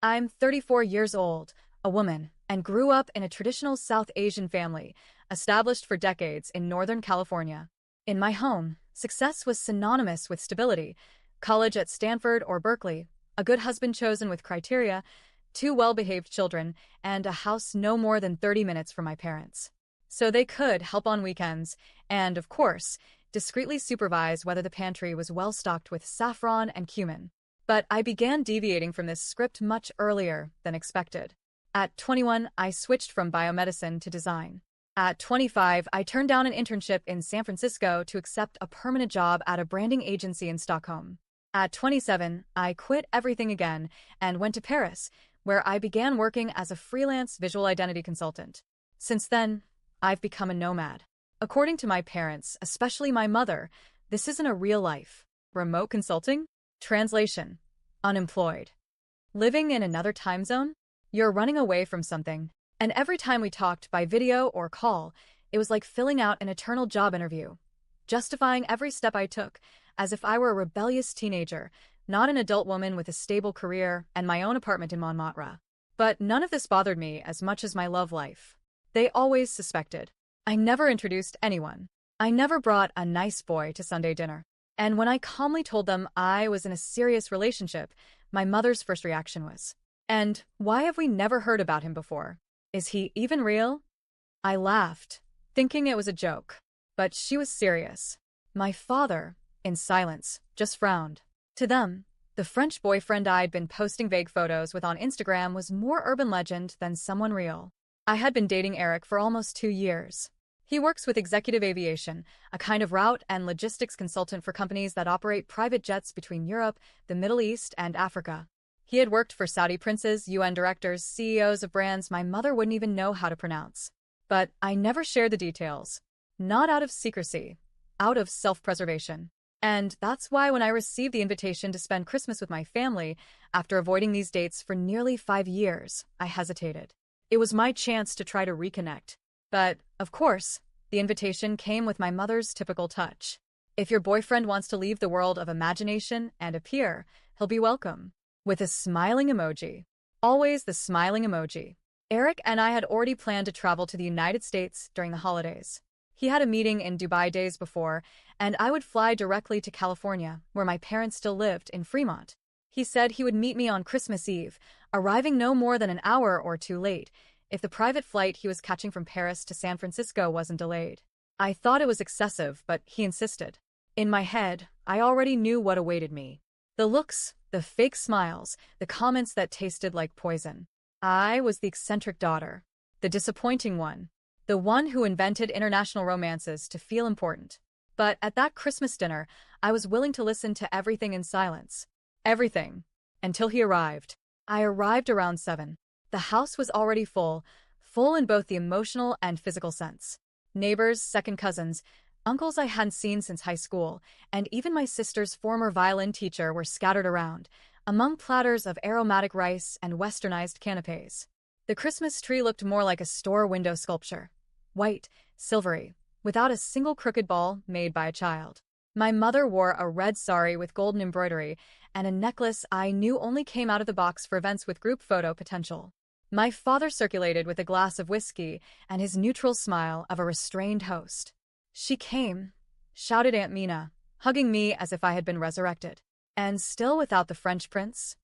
I'm 34 years old, a woman, and grew up in a traditional South Asian family, established for decades in Northern California. In my home, success was synonymous with stability: college at Stanford or Berkeley, a good husband chosen with criteria, two well-behaved children, and a house no more than 30 minutes from my parents. So they could help on weekends and, of course, discreetly supervise whether the pantry was well stocked with saffron and cumin. But I began deviating from this script much earlier than expected. At 21, I switched from biomedicine to design. At 25, I turned down an internship in San Francisco to accept a permanent job at a branding agency in Stockholm. At 27, I quit everything again and went to Paris, where I began working as a freelance visual identity consultant. Since then, I've become a nomad. According to my parents, especially my mother, this isn't a real life. Remote consulting? Translation: unemployed. Living in another time zone? You're running away from something. And every time we talked by video or call, it was like filling out an eternal job interview, justifying every step I took, as if I were a rebellious teenager, not an adult woman with a stable career and my own apartment in Montmartre. But none of this bothered me as much as my love life. They always suspected. I never introduced anyone. I never brought a nice boy to Sunday dinner. And when I calmly told them I was in a serious relationship, my mother's first reaction was, "And why have we never heard about him before? Is he even real?" I laughed, thinking it was a joke. But she was serious. My father, in silence, just frowned. To them, the French boyfriend I'd been posting vague photos with on Instagram was more urban legend than someone real. I had been dating Eric for almost 2 years. He works with executive aviation, a kind of route and logistics consultant for companies that operate private jets between Europe, the Middle East, and Africa. He had worked for Saudi princes, UN directors, CEOs of brands my mother wouldn't even know how to pronounce. But I never shared the details. Not out of secrecy, out of self-preservation. And that's why when I received the invitation to spend Christmas with my family, after avoiding these dates for nearly 5 years, I hesitated. It was my chance to try to reconnect. But, of course, the invitation came with my mother's typical touch. If your boyfriend wants to leave the world of imagination and appear, he'll be welcome. With a smiling emoji. Always the smiling emoji. Eric and I had already planned to travel to the United States during the holidays. He had a meeting in Dubai days before, and I would fly directly to California, where my parents still lived, in Fremont. He said he would meet me on Christmas Eve, arriving no more than an hour or two late, if the private flight he was catching from Paris to San Francisco wasn't delayed. I thought it was excessive, but he insisted. In my head, I already knew what awaited me. The looks, the fake smiles, the comments that tasted like poison. I was the eccentric daughter, the disappointing one, the one who invented international romances to feel important. But at that Christmas dinner, I was willing to listen to everything in silence. Everything. Until he arrived. I arrived around 7. The house was already full in both the emotional and physical sense. Neighbors, second cousins, uncles I hadn't seen since high school, and even my sister's former violin teacher were scattered around, among platters of aromatic rice and westernized canapes. The Christmas tree looked more like a store window sculpture. White, silvery, without a single crooked ball made by a child. My mother wore a red sari with golden embroidery and a necklace I knew only came out of the box for events with group photo potential. My father circulated with a glass of whiskey and his neutral smile of a restrained host. "She came," shouted Aunt Mina, hugging me as if I had been resurrected. "And still without the French prince?"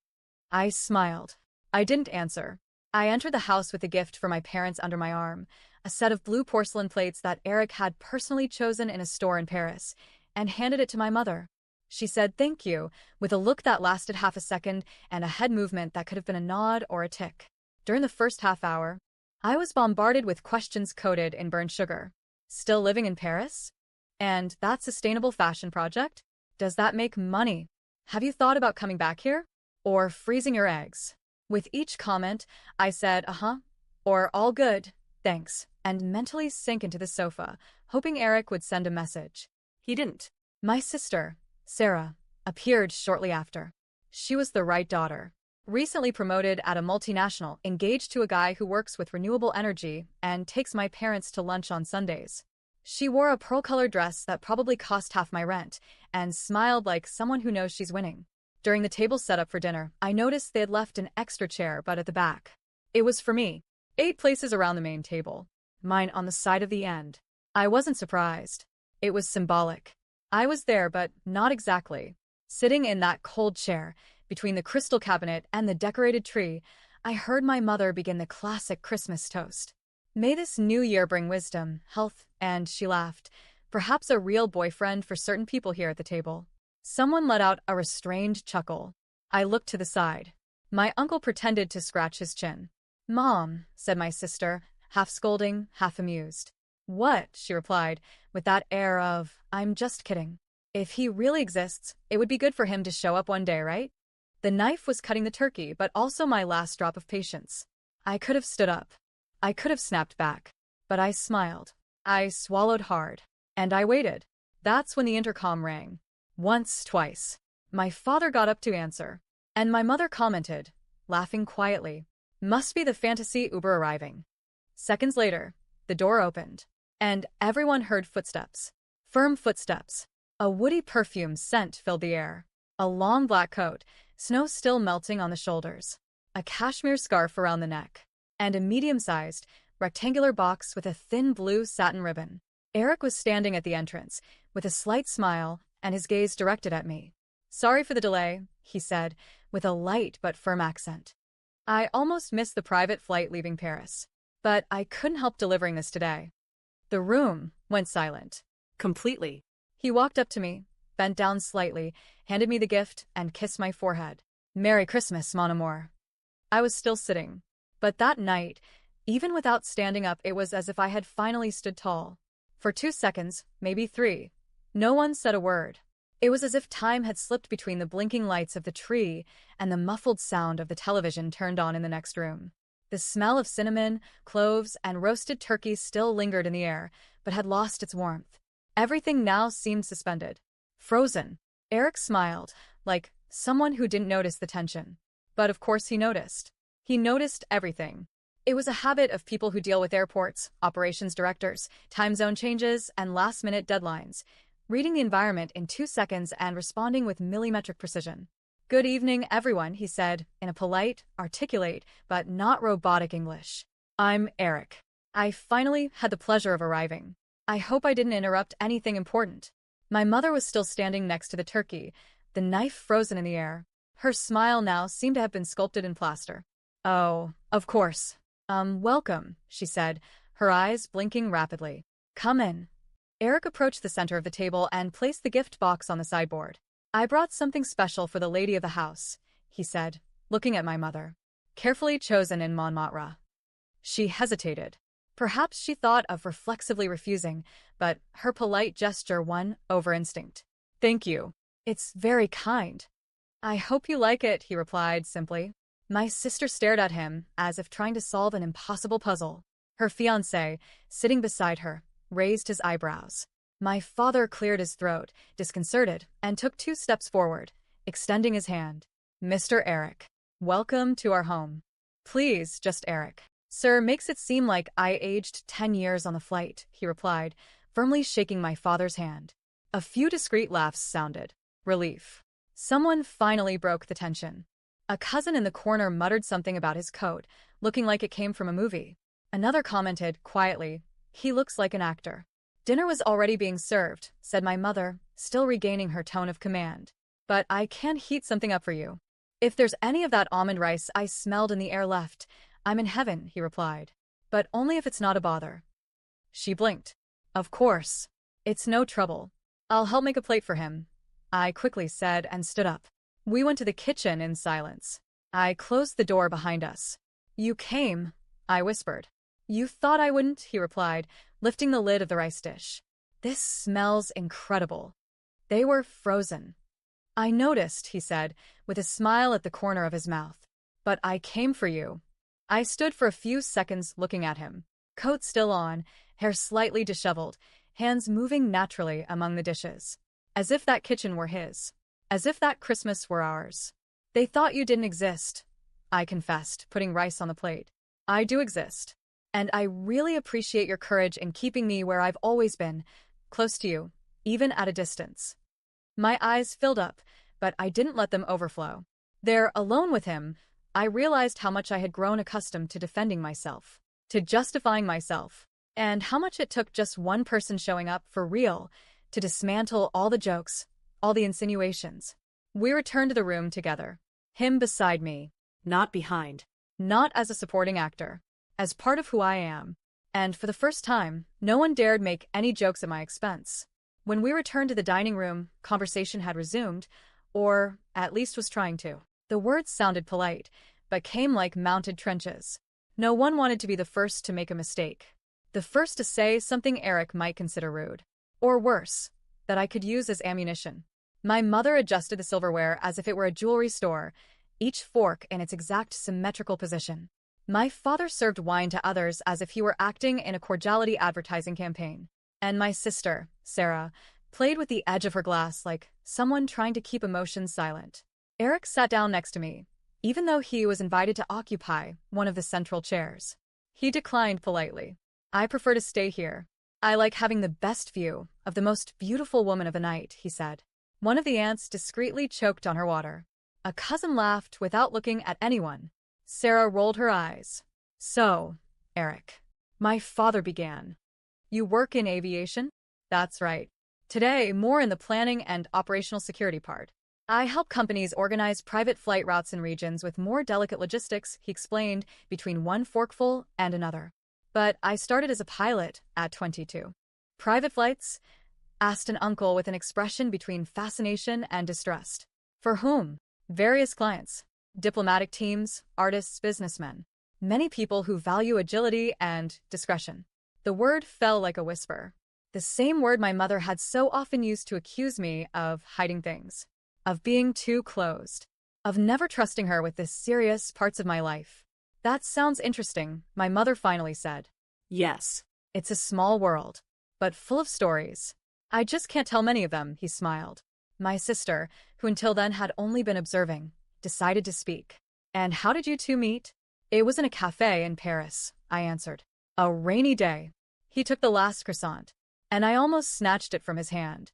I smiled. I didn't answer. I entered the house with a gift for my parents under my arm, a set of blue porcelain plates that Eric had personally chosen in a store in Paris, and handed it to my mother. She said thank you, with a look that lasted half a second and a head movement that could have been a nod or a tick. During the first half hour, I was bombarded with questions coated in burnt sugar. Still living in Paris? And that sustainable fashion project? Does that make money? Have you thought about coming back here? Or freezing your eggs? With each comment, I said, or all good, thanks, and mentally sank into the sofa, hoping Eric would send a message. He didn't. My sister, Sarah, appeared shortly after. She was the right daughter. Recently promoted at a multinational, engaged to a guy who works with renewable energy and takes my parents to lunch on Sundays. She wore a pearl-colored dress that probably cost half my rent and smiled like someone who knows she's winning. During the table setup for dinner, I noticed they had left an extra chair, but at the back. It was for me. 8 places around the main table. Mine on the side of the end. I wasn't surprised. It was symbolic. I was there, but not exactly. Sitting in that cold chair, between the crystal cabinet and the decorated tree, I heard my mother begin the classic Christmas toast. May this new year bring wisdom, health, and she laughed. Perhaps a real boyfriend for certain people here at the table. Someone let out a restrained chuckle. I looked to the side. My uncle pretended to scratch his chin. "Mom," said my sister, half scolding, half amused. "What?" she replied, with that air of, "I'm just kidding. If he really exists, it would be good for him to show up one day, right?" The knife was cutting the turkey, but also my last drop of patience. I could have stood up. I could have snapped back. But I smiled. I swallowed hard. And I waited. That's when the intercom rang. Once, twice. My father got up to answer. And my mother commented, laughing quietly, "Must be the fantasy Uber arriving." Seconds later, the door opened. And everyone heard footsteps. Firm footsteps. A woody perfume scent filled the air. A long black coat, snow still melting on the shoulders. A cashmere scarf around the neck. And a medium-sized, rectangular box with a thin blue satin ribbon. Eric was standing at the entrance, with a slight smile and his gaze directed at me. "Sorry for the delay," he said, with a light but firm accent. "I almost missed the private flight leaving Paris. But I couldn't help delivering this today." The room went silent. Completely. He walked up to me, bent down slightly, handed me the gift, and kissed my forehead. "Merry Christmas, mon amour." I was still sitting. But that night, even without standing up, it was as if I had finally stood tall. For 2 seconds, maybe 3, no one said a word. It was as if time had slipped between the blinking lights of the tree and the muffled sound of the television turned on in the next room. The smell of cinnamon, cloves, and roasted turkey still lingered in the air, but had lost its warmth. Everything now seemed suspended. Frozen. Eric smiled, like someone who didn't notice the tension. But of course he noticed. He noticed everything. It was a habit of people who deal with airports, operations directors, time zone changes, and last-minute deadlines, reading the environment in 2 seconds and responding with millimetric precision. "Good evening, everyone," he said, in a polite, articulate, but not robotic English. "I'm Eric. I finally had the pleasure of arriving. I hope I didn't interrupt anything important." My mother was still standing next to the turkey, the knife frozen in the air. Her smile now seemed to have been sculpted in plaster. "Oh, of course. Welcome," she said, her eyes blinking rapidly. "Come in." Eric approached the center of the table and placed the gift box on the sideboard. "I brought something special for the lady of the house," he said, looking at my mother. "Carefully chosen in Montmartre." She hesitated. Perhaps she thought of reflexively refusing, but her polite gesture won over instinct. "Thank you. It's very kind." "I hope you like it," he replied simply. My sister stared at him, as if trying to solve an impossible puzzle. Her fiancé, sitting beside her, raised his eyebrows. My father cleared his throat, disconcerted, and took 2 steps forward, extending his hand. "Mr. Eric, welcome to our home." "Please, just Eric. Sir makes it seem like I aged 10 years on the flight," he replied, firmly shaking my father's hand. A few discreet laughs sounded. Relief. Someone finally broke the tension. A cousin in the corner muttered something about his coat, looking like it came from a movie. Another commented, quietly, "He looks like an actor." "Dinner was already being served," said my mother, still regaining her tone of command. "But I can heat something up for you. If there's any of that almond rice I smelled in the air left, I'm in heaven," he replied. "But only if it's not a bother." She blinked. "Of course. It's no trouble. I'll help make a plate for him," I quickly said and stood up. We went to the kitchen in silence. I closed the door behind us. "You came," I whispered. "You thought I wouldn't," he replied, lifting the lid of the rice dish. "This smells incredible." They were frozen. "I noticed," he said, with a smile at the corner of his mouth. "But I came for you." I stood for a few seconds looking at him. Coat still on, hair slightly disheveled, hands moving naturally among the dishes. As if that kitchen were his. As if that Christmas were ours. "They thought you didn't exist," I confessed, putting rice on the plate. "I do exist. And I really appreciate your courage in keeping me where I've always been, close to you, even at a distance." My eyes filled up, but I didn't let them overflow. There, alone with him, I realized how much I had grown accustomed to defending myself, to justifying myself, and how much it took just one person showing up for real to dismantle all the jokes, all the insinuations. We returned to the room together, him beside me, Not behind. not as a supporting actor, as part of who I am. And for the first time, no one dared make any jokes at my expense. When we returned to the dining room, conversation had resumed, or at least was trying to. The words sounded polite, but came like mounted trenches. No one wanted to be the first to make a mistake. The first to say something Eric might consider rude. Or worse, that I could use as ammunition. My mother adjusted the silverware as if it were a jewelry store, each fork in its exact symmetrical position. My father served wine to others as if he were acting in a cordiality advertising campaign. And my sister, Sarah, played with the edge of her glass like someone trying to keep emotions silent. Eric sat down next to me, even though he was invited to occupy one of the central chairs. He declined politely. I prefer to stay here. I like having the best view of the most beautiful woman of the night, he said. One of the aunts discreetly choked on her water. A cousin laughed without looking at anyone. Sarah rolled her eyes. So, Eric, my father began. You work in aviation? That's right. Today, more in the planning and operational security part. I help companies organize private flight routes in regions with more delicate logistics, he explained, between one forkful and another. But I started as a pilot at 22. Private flights? Asked an uncle with an expression between fascination and distrust. For whom? Various clients. Diplomatic teams, artists, businessmen. Many people who value agility and discretion. The word fell like a whisper. The same word my mother had so often used to accuse me of hiding things. Of being too closed. Of never trusting her with the serious parts of my life. That sounds interesting, my mother finally said. Yes. It's a small world, but full of stories. I just can't tell many of them, he smiled. My sister, who until then had only been observing, decided to speak. And how did you two meet? It was in a cafe in Paris, I answered. A rainy day. He took the last croissant, and I almost snatched it from his hand.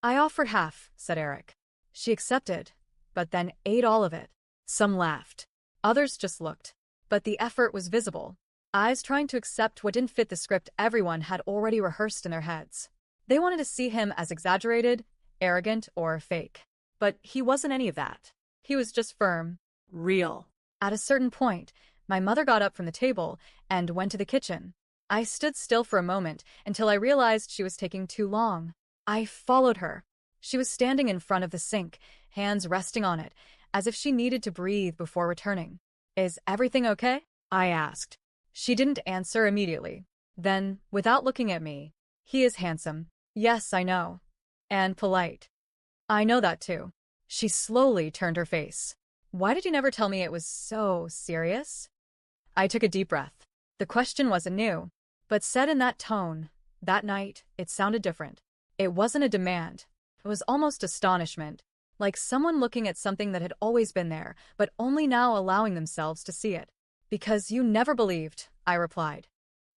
I offered half, said Eric. She accepted, but then ate all of it. Some laughed. Others just looked. But the effort was visible. Eyes trying to accept what didn't fit the script everyone had already rehearsed in their heads. They wanted to see him as exaggerated, arrogant, or fake. But he wasn't any of that. He was just firm. Real. At a certain point, my mother got up from the table and went to the kitchen. I stood still for a moment until I realized she was taking too long. I followed her. She was standing in front of the sink, hands resting on it, as if she needed to breathe before returning. Is everything okay? I asked. She didn't answer immediately. Then, without looking at me, he is handsome. Yes, I know. And polite. I know that too. She slowly turned her face. Why did you never tell me it was so serious? I took a deep breath. The question wasn't new, but said in that tone, that night, it sounded different. It wasn't a demand. It was almost astonishment, like someone looking at something that had always been there, but only now allowing themselves to see it. Because you never believed, I replied.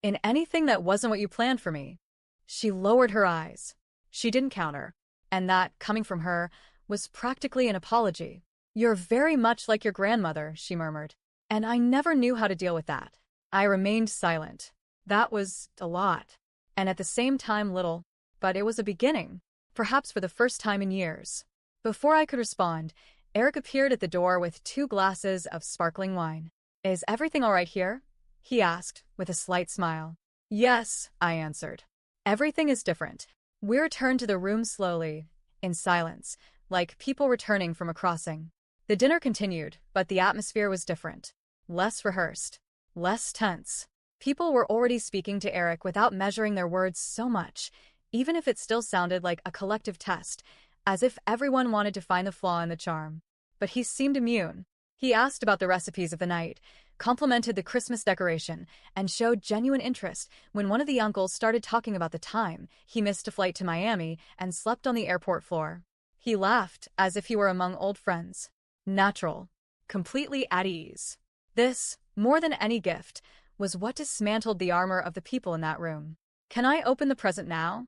In anything that wasn't what you planned for me. She lowered her eyes. She didn't counter. And that, coming from her, was practically an apology. You're very much like your grandmother, she murmured. And I never knew how to deal with that. I remained silent. That was a lot. And at the same time little. But it was a beginning. Perhaps for the first time in years. Before I could respond, Eric appeared at the door with 2 glasses of sparkling wine. Is everything all right here? He asked, with a slight smile. Yes, I answered. Everything is different. We returned to the room slowly, in silence, like people returning from a crossing. The dinner continued, but the atmosphere was different. Less rehearsed. Less tense. People were already speaking to Eric without measuring their words so much, even if it still sounded like a collective test, as if everyone wanted to find the flaw in the charm. But he seemed immune. He asked about the recipes of the night, complimented the Christmas decoration, and showed genuine interest when one of the uncles started talking about the time he missed a flight to Miami and slept on the airport floor. He laughed as if he were among old friends. Natural. Completely at ease. This, more than any gift, was what dismantled the armor of the people in that room. Can I open the present now?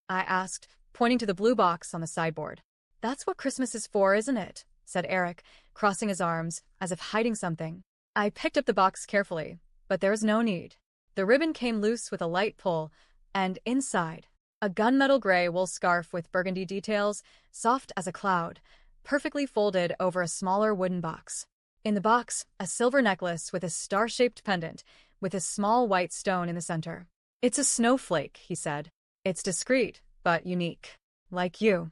I asked, pointing to the blue box on the sideboard. That's what Christmas is for, isn't it? Said Eric, crossing his arms, as if hiding something. I picked up the box carefully, but there was no need. The ribbon came loose with a light pull, and inside, a gunmetal gray wool scarf with burgundy details, soft as a cloud, perfectly folded over a smaller wooden box. In the box, a silver necklace with a star-shaped pendant, with a small white stone in the center. It's a snowflake, he said. It's discreet, but unique. Like you.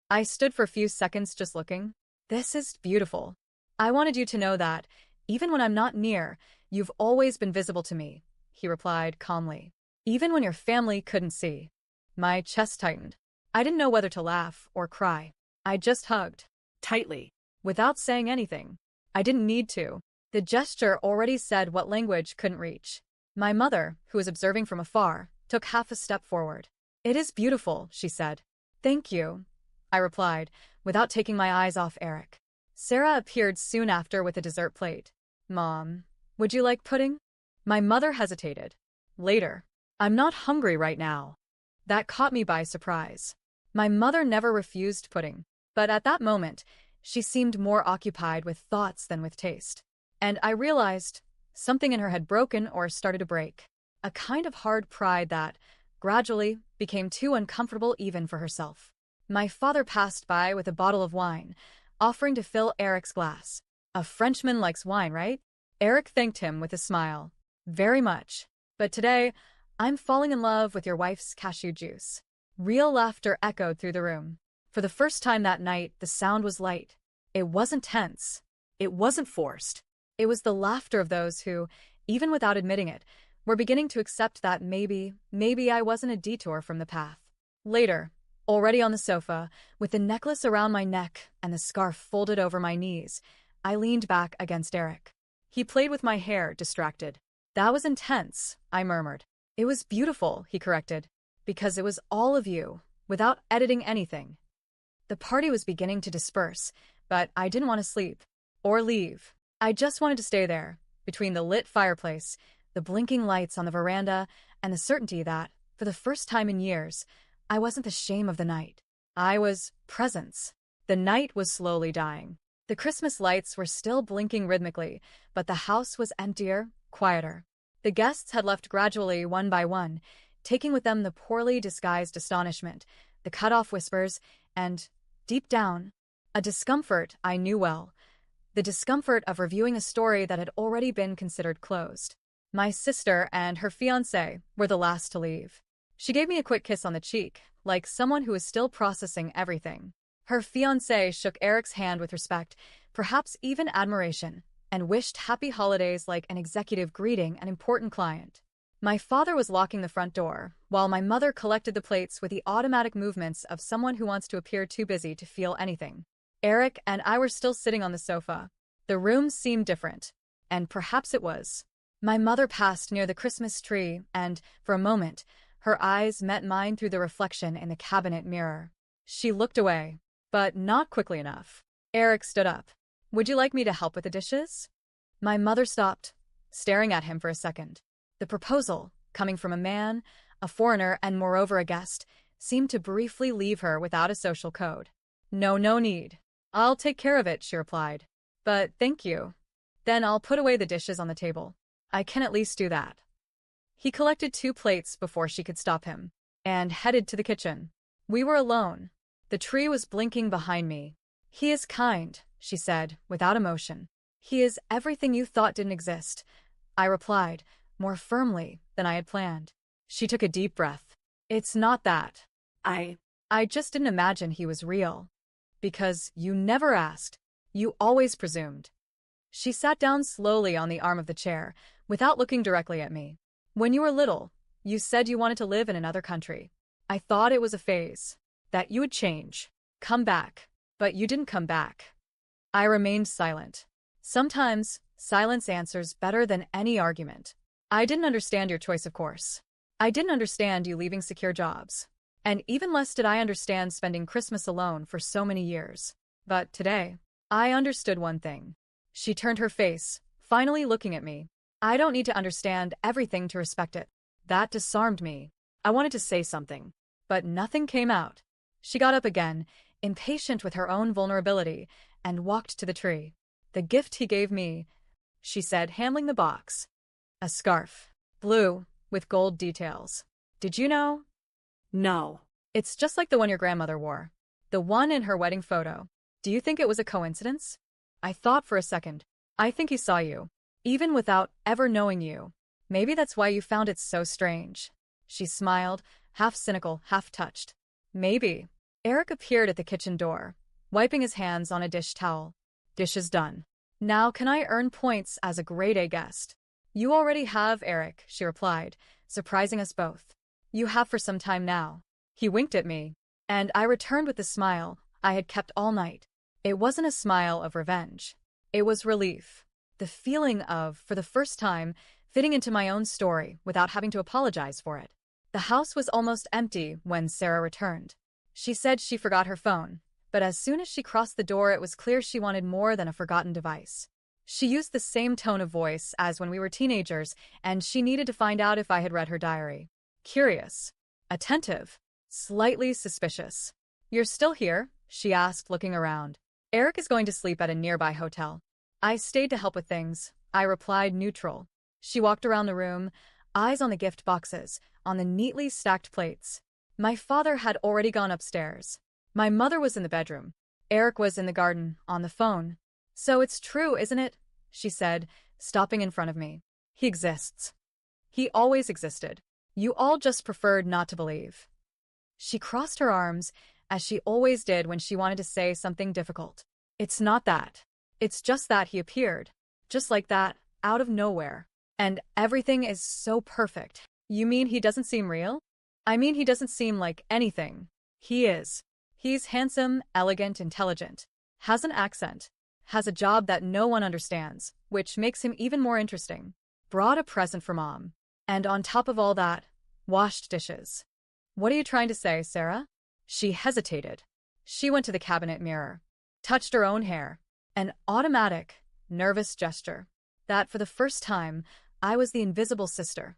I stood for a few seconds just looking. This is beautiful. I wanted you to know that, even when I'm not near, you've always been visible to me, he replied calmly. Even when your family couldn't see. My chest tightened. I didn't know whether to laugh or cry. I just hugged. Tightly. Without saying anything. I didn't need to. The gesture already said what language couldn't reach. My mother, who was observing from afar, took half a step forward. It is beautiful, she said. Thank you, I replied, without taking my eyes off Eric. Sarah appeared soon after with a dessert plate. Mom, would you like pudding? My mother hesitated. Later. I'm not hungry right now. That caught me by surprise. My mother never refused pudding, but at that moment, she seemed more occupied with thoughts than with taste. And I realized something in her had broken or started to break. A kind of hard pride that, gradually, became too uncomfortable even for herself. My father passed by with a bottle of wine, offering to fill Eric's glass. A Frenchman likes wine, right? Eric thanked him with a smile. Very much. But today, I'm falling in love with your wife's cashew juice. Real laughter echoed through the room. For the first time that night, the sound was light. It wasn't tense. It wasn't forced. It was the laughter of those who, even without admitting it, were beginning to accept that maybe I wasn't a detour from the path. Later, already on the sofa, with the necklace around my neck and the scarf folded over my knees, I leaned back against Eric. He played with my hair, distracted. That was intense, I murmured. It was beautiful, he corrected, because it was all of you, without editing anything. The party was beginning to disperse, but I didn't want to sleep or leave. I just wanted to stay there, between the lit fireplace, the blinking lights on the veranda, and the certainty that, for the first time in years, I wasn't the shame of the night. I was presence. The night was slowly dying. The Christmas lights were still blinking rhythmically, but the house was emptier, quieter. The guests had left gradually one by one, taking with them the poorly disguised astonishment, the cut-off whispers, and, deep down, a discomfort I knew well. The discomfort of reviewing a story that had already been considered closed. My sister and her fiancé were the last to leave. She gave me a quick kiss on the cheek, like someone who was still processing everything. Her fiancé shook Eric's hand with respect, perhaps even admiration, and wished happy holidays like an executive greeting an important client. My father was locking the front door, while my mother collected the plates with the automatic movements of someone who wants to appear too busy to feel anything. Eric and I were still sitting on the sofa. The room seemed different, and perhaps it was. My mother passed near the Christmas tree, and, for a moment, her eyes met mine through the reflection in the cabinet mirror. She looked away, but not quickly enough. Eric stood up. Would you like me to help with the dishes? My mother stopped, staring at him for a second. The proposal, coming from a man, a foreigner, and moreover a guest, seemed to briefly leave her without a social code. No need. I'll take care of it, she replied. But thank you. Then I'll put away the dishes on the table. I can at least do that. He collected 2 plates before she could stop him, and headed to the kitchen. We were alone. The tree was blinking behind me. He is kind, she said, without emotion. He is everything you thought didn't exist, I replied, more firmly than I had planned. She took a deep breath. It's not that. I just didn't imagine he was real. Because you never asked. You always presumed. She sat down slowly on the arm of the chair, without looking directly at me. When you were little, you said you wanted to live in another country. I thought it was a phase. That you would change. Come back. But you didn't come back. I remained silent. Sometimes, silence answers better than any argument. I didn't understand your choice, of course. I didn't understand you leaving secure jobs. And even less did I understand spending Christmas alone for so many years. But today, I understood one thing. She turned her face, finally looking at me. I don't need to understand everything to respect it. That disarmed me. I wanted to say something, but nothing came out. She got up again, impatient with her own vulnerability, and walked to the tree. "The gift he gave me," she said, handling the box. "A scarf. Blue, with gold details. Did you know?" No. "It's just like the one your grandmother wore. The one in her wedding photo. Do you think it was a coincidence?" I thought for a second. "I think he saw you, even without ever knowing you. Maybe that's why you found it so strange." She smiled, half cynical, half touched. "Maybe." Eric appeared at the kitchen door, wiping his hands on a dish towel. "Dishes done. Now can I earn points as a grade A guest?" "You already have, Eric," she replied, surprising us both. "You have for some time now." He winked at me, and I returned with the smile I had kept all night. It wasn't a smile of revenge. It was relief. The feeling of, for the first time, fitting into my own story without having to apologize for it. The house was almost empty when Sarah returned. She said she forgot her phone, but as soon as she crossed the door it was clear she wanted more than a forgotten device. She used the same tone of voice as when we were teenagers, and she needed to find out if I had read her diary. Curious. Attentive. Slightly suspicious. "You're still here?" she asked, looking around. "Eric is going to sleep at a nearby hotel." "I stayed to help with things," I replied, neutral. She walked around the room, eyes on the gift boxes, on the neatly stacked plates. My father had already gone upstairs. My mother was in the bedroom. Eric was in the garden, on the phone. "So it's true, isn't it?" she said, stopping in front of me. "He exists. He always existed. You all just preferred not to believe." She crossed her arms, as she always did when she wanted to say something difficult. "It's not that. It's just that he appeared. Just like that, out of nowhere. And everything is so perfect." "You mean he doesn't seem real?" "I mean he doesn't seem like anything. He is. He's handsome, elegant, intelligent. Has an accent. Has a job that no one understands, which makes him even more interesting. Brought a present for Mom. And on top of all that, washed dishes." "What are you trying to say, Sarah?" She hesitated. She went to the cabinet mirror, touched her own hair. An automatic, nervous gesture. That for the first time, I was the invisible sister.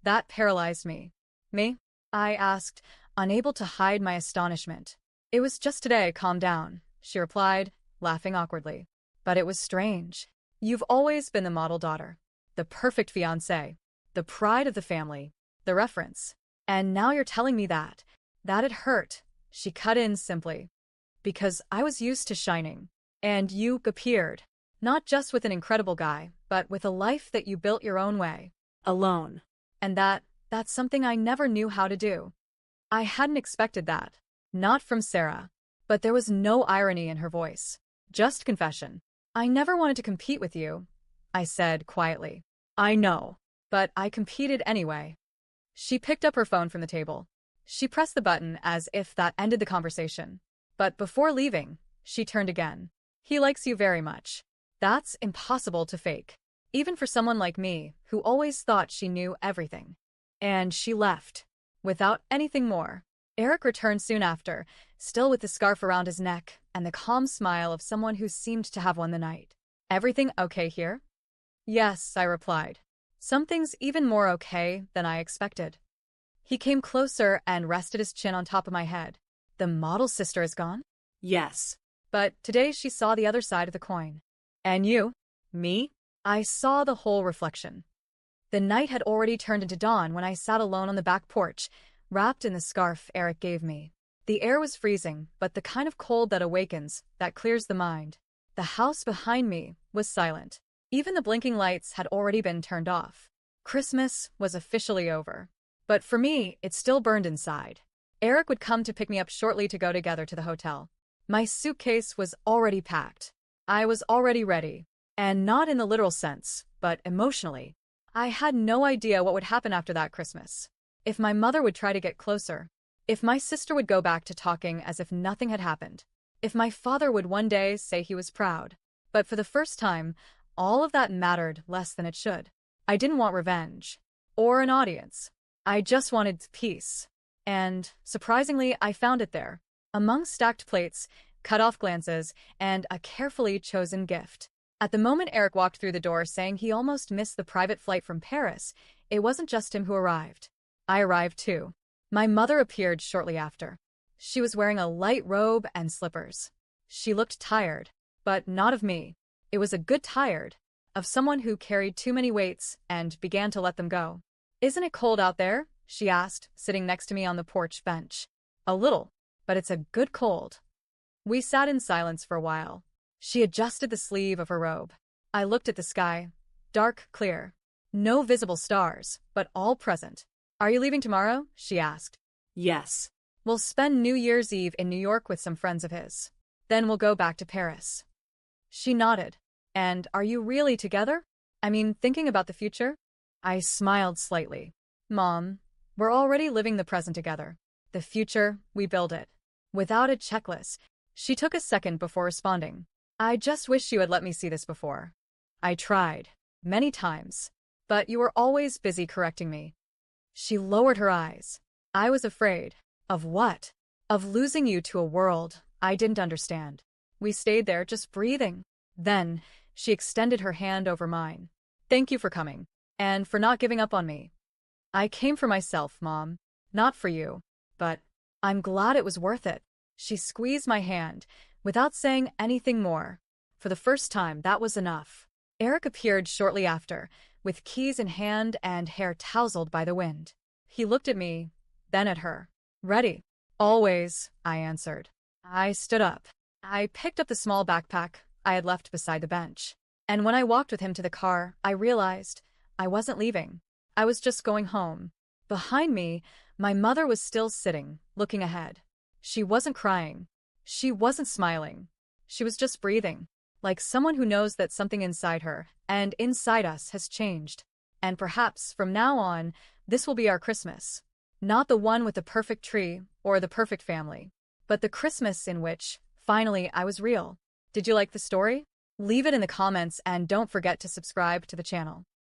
That paralyzed me. "Me?" I asked, unable to hide my astonishment. "It was just today, calm down," she replied, laughing awkwardly. "But it was strange. You've always been the model daughter, the perfect fiancée, the pride of the family, the reference. And now you're telling me that it hurt," she cut in simply. "Because I was used to shining. And you appeared. Not just with an incredible guy, but with a life that you built your own way. Alone. And that's something I never knew how to do." I hadn't expected that. Not from Sarah. But there was no irony in her voice. Just confession. "I never wanted to compete with you," I said quietly. "I know. But I competed anyway." She picked up her phone from the table. She pressed the button as if that ended the conversation. But before leaving, she turned again. "He likes you very much. That's impossible to fake. Even for someone like me, who always thought she knew everything." And she left. Without anything more. Eric returned soon after, still with the scarf around his neck and the calm smile of someone who seemed to have won the night. "Everything okay here?" "Yes," I replied. "Something's even more okay than I expected." He came closer and rested his chin on top of my head. "The model sister is gone?" Yes. But today she saw the other side of the coin. "And you?" "Me?" I saw the whole reflection. The night had already turned into dawn when I sat alone on the back porch, wrapped in the scarf Eric gave me. The air was freezing, but the kind of cold that awakens, that clears the mind. The house behind me was silent. Even the blinking lights had already been turned off. Christmas was officially over. But for me, it still burned inside. Eric would come to pick me up shortly to go together to the hotel. My suitcase was already packed. I was already ready. And not in the literal sense, but emotionally. I had no idea what would happen after that Christmas. If my mother would try to get closer. If my sister would go back to talking as if nothing had happened. If my father would one day say he was proud. But for the first time, all of that mattered less than it should. I didn't want revenge. Or an audience. I just wanted peace. And, surprisingly, I found it there. Among stacked plates, cut-off glances, and a carefully chosen gift. At the moment Eric walked through the door saying he almost missed the private flight from Paris, it wasn't just him who arrived. I arrived too. My mother appeared shortly after. She was wearing a light robe and slippers. She looked tired, but not of me. It was a good tired, of someone who carried too many weights and began to let them go. "Isn't it cold out there?" she asked, sitting next to me on the porch bench. "A little, but it's a good cold." We sat in silence for a while. She adjusted the sleeve of her robe. I looked at the sky, dark, clear. No visible stars, but all present. "Are you leaving tomorrow?" she asked. Yes. "We'll spend New Year's Eve in New York with some friends of his. Then we'll go back to Paris." She nodded. "And are you really together? I mean, thinking about the future?" I smiled slightly. "Mom, we're already living the present together. The future, we build it. Without a checklist." She took a second before responding. "I just wish you had let me see this before. I tried, many times, but you were always busy correcting me." She lowered her eyes. "I was afraid." "Of what?" "Of losing you to a world I didn't understand." We stayed there just breathing. Then, she extended her hand over mine. "Thank you for coming. And for not giving up on me." "I came for myself, Mom. Not for you. But I'm glad it was worth it." She squeezed my hand, without saying anything more. For the first time, that was enough. Eric appeared shortly after, with keys in hand and hair tousled by the wind. He looked at me, then at her. "Ready?" "Always," I answered. I stood up. I picked up the small backpack I had left beside the bench. And when I walked with him to the car, I realized I wasn't leaving. I was just going home. Behind me, my mother was still sitting, looking ahead. She wasn't crying. She wasn't smiling. She was just breathing, like someone who knows that something inside her and inside us has changed. And perhaps from now on, this will be our Christmas. Not the one with the perfect tree or the perfect family, but the Christmas in which, finally, I was real. Did you like the story? Leave it in the comments and don't forget to subscribe to the channel.